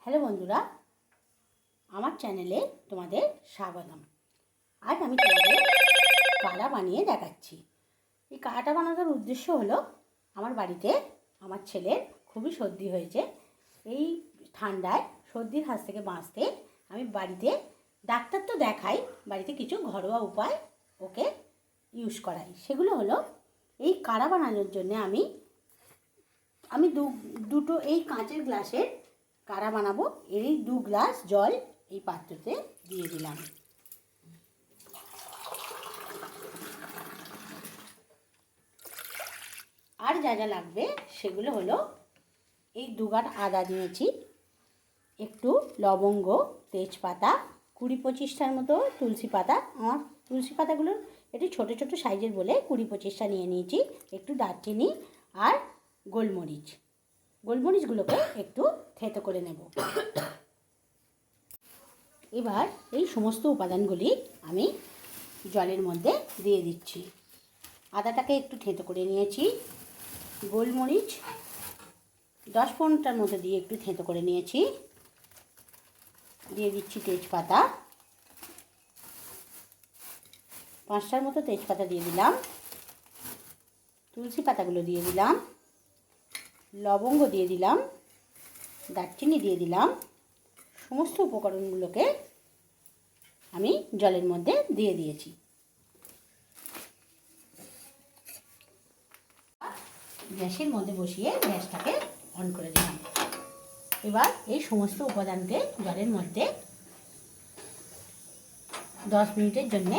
Hello বন্ধুরা, আমার চ্যানেলে তোমাদের স্বাগতম। আজ আমি তোমাদের কাড়া বানিয়ে দেখাচ্ছি। এই কাড়াটা বানানোর উদ্দেশ্য হলো, আমার বাড়িতে আমার ছেলের খুবই সর্দি হয়েছে। এই ঠান্ডায় সর্দির হাত থেকে বাঁচতে আমি বাড়িতে ডাক্তার তো দেখাই, বাড়িতে কিছু ঘরোয়া উপায় ওকে ইউজ করাই। সেগুলো হলো, এই কাড়া বানানোর জন্য আমি দুটো এই কাঁচের গ্লাসের কাড়া বানাবো। এই 2 গ্লাস জল এই পাত্রতে দিয়ে দিলাম। আর যা যা লাগবে সেগুলো হলো, এই 2 গাঁট আদা নিয়েছি, একটু লবঙ্গ, তেজপাতা, 20-25টার মতো তুলসী পাতা। আমার তুলসী পাতাগুলো একটু ছোটো ছোটো সাইজের বলে 20-25টা নিয়ে নিয়েছি। একটু দারচিনি আর গোলমরিচগুলোকে একটু থেতো করে নেব। এবার এই সমস্ত উপাদানগুলি আমি জলের মধ্যে দিয়ে দিচ্ছি। আদাটাকে একটু থেতো করে নিয়েছি, গোলমরিচ 10-15টার মতো দিয়ে একটু থেতো করে নিয়েছি, দিয়ে দিচ্ছি তেজপাতা, 5টার মতো তেজপাতা দিয়ে দিলাম, তুলসী পাতাগুলো দিয়ে দিলাম, লবঙ্গ দিয়ে দিলাম, দারচিনি দিয়ে দিলাম। সমস্ত উপকরণগুলোকে আমি জলের মধ্যে দিয়ে দিয়েছি। গ্যাসের মধ্যে বসিয়ে গ্যাসটাকে অন করে দিলাম। এবার এই সমস্ত উপাদানকে জলের মধ্যে 10 মিনিটের জন্য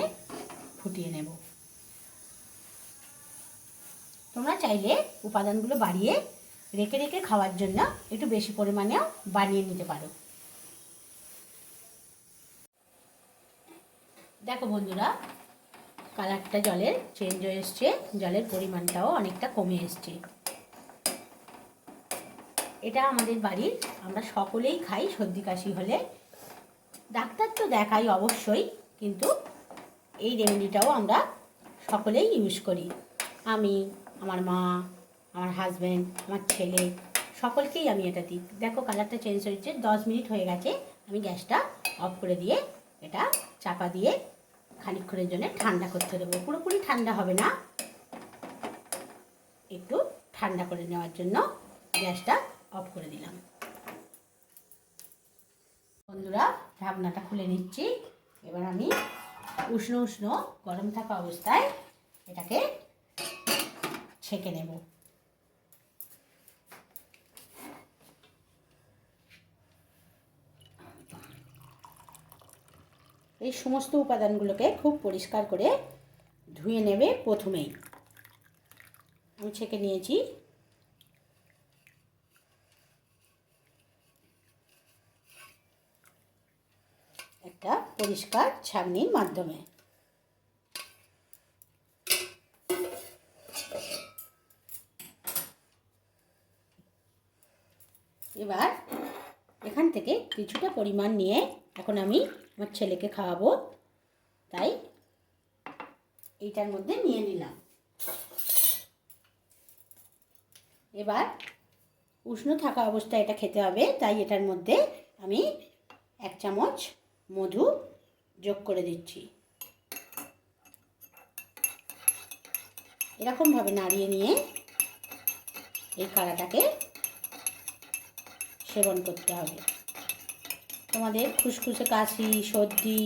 ফুটিয়ে নেব। তোমরা চাইলে উপাদানগুলো বাড়িয়ে রেখে রেখে খাওয়ার জন্য একটু বেশি পরিমাণেও বানিয়ে নিতে পারো। দেখো বন্ধুরা, কালারটা জলের চেঞ্জ হয়ে এসছে, জলের পরিমাণটাও অনেকটা কমে এসছে। এটা আমাদের বাড়ির আমরা সকলেই খাই সর্দি কাশি হলে। ডাক্তার তো দেখাই অবশ্যই, কিন্তু এই রেমেডিটাও আমরা সকলেই ইউজ করি। আমি, আমার মা, আমার হাজব্যান্ড, আমার ছেলে, সকলকেই আমি এটা দিই। দেখো কালারটা চেঞ্জ হয়েছে। 10 মিনিট হয়ে গেছে। আমি গ্যাসটা অফ করে দিয়ে এটা চাপা দিয়ে খানিকক্ষণের জন্য ঠান্ডা করতে দেবো। পুরোপুরি ঠান্ডা হবে না, একটু ঠান্ডা করে নেওয়ার জন্য গ্যাসটা অফ করে দিলাম। বন্ধুরা, ঢাকনাটা খুলে নিচ্ছি। এবার আমি উষ্ণ উষ্ণ গরম থাকা অবস্থায় এটাকে ছেঁকে নেব। এই সমস্ত উপাদানগুলোকে খুব পরিষ্কার করে ধুয়ে নেবে প্রথমেই। আমি ছেঁকে নিয়েছি। একটা পরিষ্কার ছাঁকনির মাধ্যমে। এবার এখান থেকে কিছুটা পরিমাণ নিয়ে এখন আমি আমার ছেলেকে খাওয়াবো, তাই এইটার মধ্যে নিয়ে নিলাম। এবার উষ্ণ থাকা অবস্থায় এটা খেতে হবে, তাই এটার মধ্যে আমি 1 চামচ মধু যোগ করে দিচ্ছি। এরকমভাবে নাড়িয়ে নিয়ে এই কাড়াটাকে সেবন করতে হবে। তোমাদের খুসখুসে কাশি, সর্দি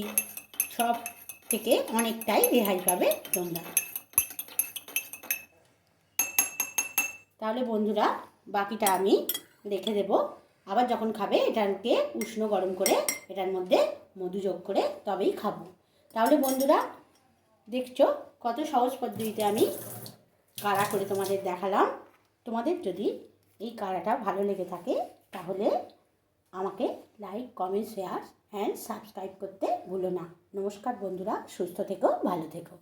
সব থেকে অনেকটাই রেহাই পাবে তোমরা। তাহলে বন্ধুরা, বাকিটা আমি রেখে দেব। আবার যখন খাবে এটাকে উষ্ণ গরম করে এটার মধ্যে মধু যোগ করে তবেই খাবো। তাহলে বন্ধুরা, দেখছো কত সহজ পদ্ধতিতে আমি কাড়া করে তোমাদের দেখালাম। তোমাদের যদি এই কাড়াটা ভালো লেগে থাকে তাহলে আমাকে like, comment, share and subscribe করতে ভুলো না। নমস্কার বন্ধুরা, সুস্থ থেকো, ভালো থেকো।